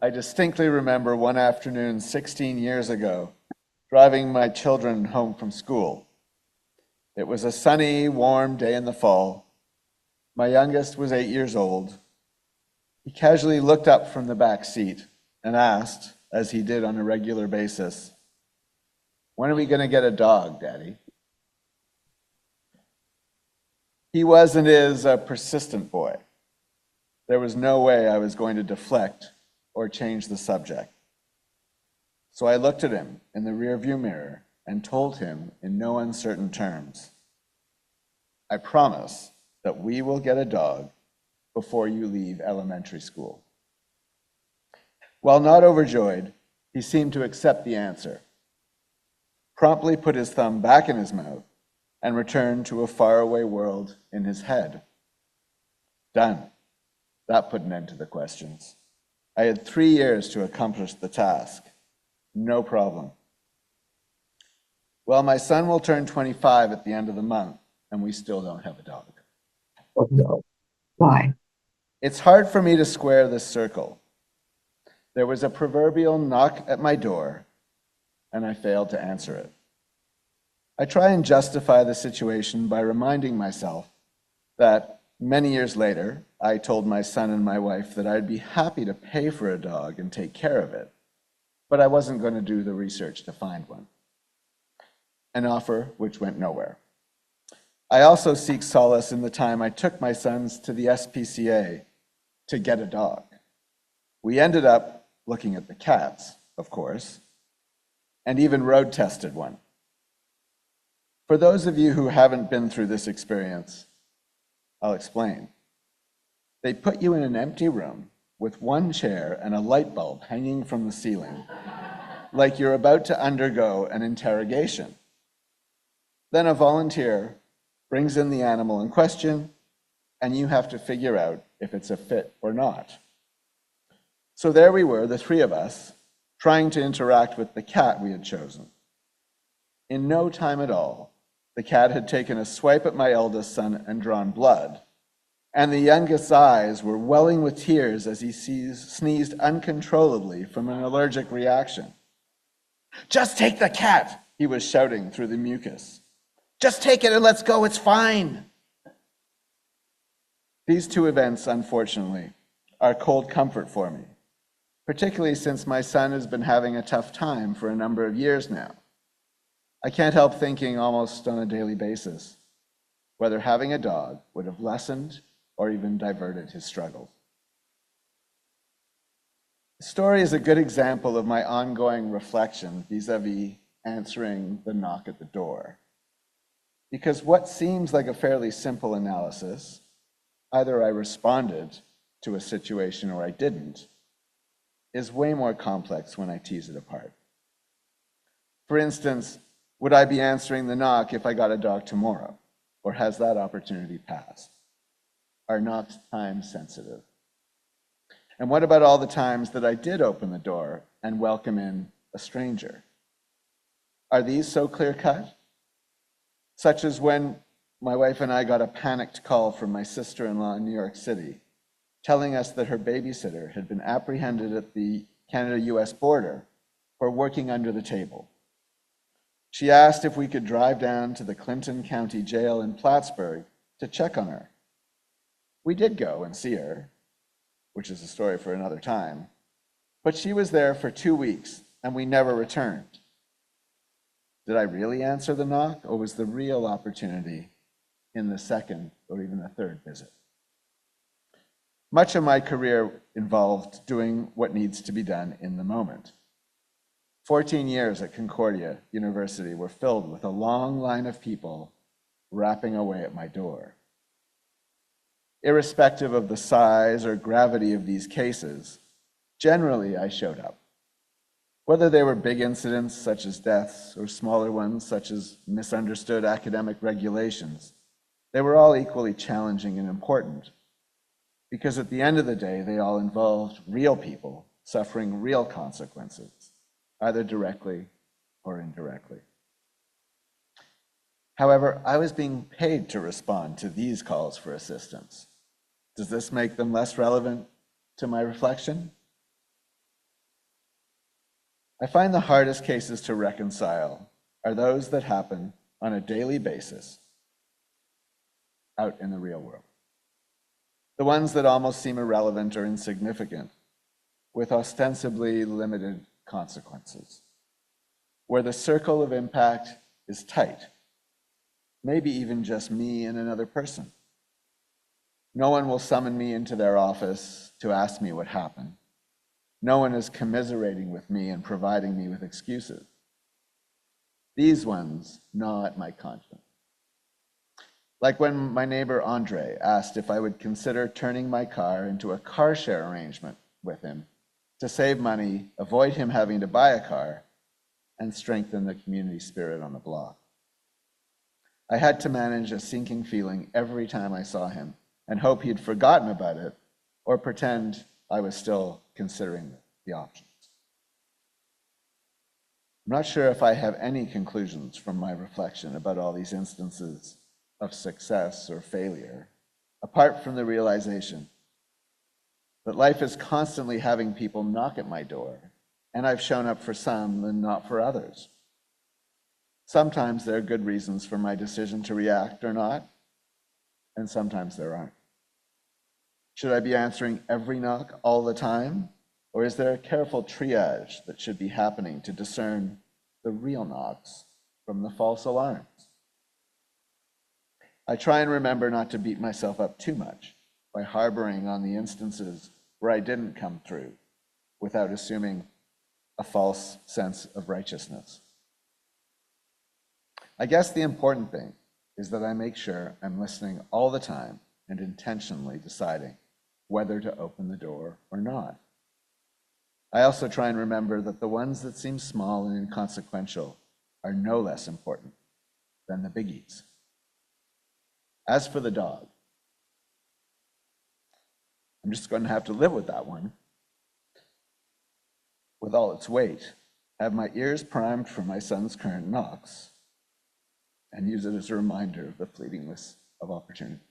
I distinctly remember one afternoon 16 years ago, driving my children home from school. It was a sunny, warm day in the fall. My youngest was 8 years old. He casually looked up from the back seat and asked, as he did on a regular basis, "When are we going to get a dog, Daddy?" He was and is a persistent boy. There was no way I was going to deflect or change the subject. So I looked at him in the rearview mirror and told him in no uncertain terms, "I promise that we will get a dog before you leave elementary school." While not overjoyed, he seemed to accept the answer, promptly put his thumb back in his mouth, and returned to a faraway world in his head. Done. That put an end to the questions. I had 3 years to accomplish the task. No problem. Well, my son will turn 25 at the end of the month, and we still don't have a dog. Oh, no. Why? It's hard for me to square this circle. There was a proverbial knock at my door, and I failed to answer it. I try and justify the situation by reminding myself that many years later, I told my son and my wife that I'd be happy to pay for a dog and take care of it, but I wasn't going to do the research to find one. An offer which went nowhere. I also seek solace in the time I took my sons to the SPCA to get a dog. We ended up looking at the cats, of course, and even road tested one. For those of you who haven't been through this experience, I'll explain. They put you in an empty room with one chair and a light bulb hanging from the ceiling, like you're about to undergo an interrogation. Then a volunteer brings in the animal in question, and you have to figure out if it's a fit or not. So there we were, the three of us, trying to interact with the cat we had chosen. In no time at all, the cat had taken a swipe at my eldest son and drawn blood, and the youngest's eyes were welling with tears as he sneezed uncontrollably from an allergic reaction. "Just take the cat," he was shouting through the mucus. "Just take it and let's go, it's fine." These two events, unfortunately, are cold comfort for me, particularly since my son has been having a tough time for a number of years now. I can't help thinking almost on a daily basis whether having a dog would have lessened or even diverted his struggles. The story is a good example of my ongoing reflection vis-a-vis answering the knock at the door. Because what seems like a fairly simple analysis, either I responded to a situation or I didn't, is way more complex when I tease it apart. For instance, would I be answering the knock if I got a dog tomorrow? Or has that opportunity passed? Are knocks time sensitive? And what about all the times that I did open the door and welcome in a stranger? Are these so clear-cut? Such as when my wife and I got a panicked call from my sister-in-law in New York City, telling us that her babysitter had been apprehended at the Canada-US border for working under the table. She asked if we could drive down to the Clinton County Jail in Plattsburgh to check on her. We did go and see her, which is a story for another time, but she was there for 2 weeks and we never returned. Did I really answer the knock, or was the real opportunity in the second or even the third visit? Much of my career involved doing what needs to be done in the moment. 14 years at Concordia University were filled with a long line of people rapping away at my door. Irrespective of the size or gravity of these cases, generally I showed up. Whether they were big incidents such as deaths or smaller ones such as misunderstood academic regulations, they were all equally challenging and important, because at the end of the day, they all involved real people suffering real consequences, either directly or indirectly. However, I was being paid to respond to these calls for assistance. Does this make them less relevant to my reflection? I find the hardest cases to reconcile are those that happen on a daily basis out in the real world. The ones that almost seem irrelevant or insignificant, with ostensibly limited consequences, where the circle of impact is tight, maybe even just me and another person. No one will summon me into their office to ask me what happened. No one is commiserating with me and providing me with excuses. These ones gnaw at my conscience. Like when my neighbor Andre asked if I would consider turning my car into a car share arrangement with him to save money, avoid him having to buy a car, and strengthen the community spirit on the block. I had to manage a sinking feeling every time I saw him and hope he'd forgotten about it or pretend I was still considering the options. I'm not sure if I have any conclusions from my reflection about all these instances of success or failure, apart from the realization that life is constantly having people knock at my door, and I've shown up for some and not for others. Sometimes there are good reasons for my decision to react or not, and sometimes there aren't. Should I be answering every knock all the time, or is there a careful triage that should be happening to discern the real knocks from the false alarms? I try and remember not to beat myself up too much by harboring on the instances where I didn't come through without assuming a false sense of righteousness. I guess the important thing is that I make sure I'm listening all the time and intentionally deciding whether to open the door or not. I also try and remember that the ones that seem small and inconsequential are no less important than the biggies. As for the dog, I'm just going to have to live with that one, with all its weight, have my ears primed for my son's current knocks, and use it as a reminder of the fleetingness of opportunity.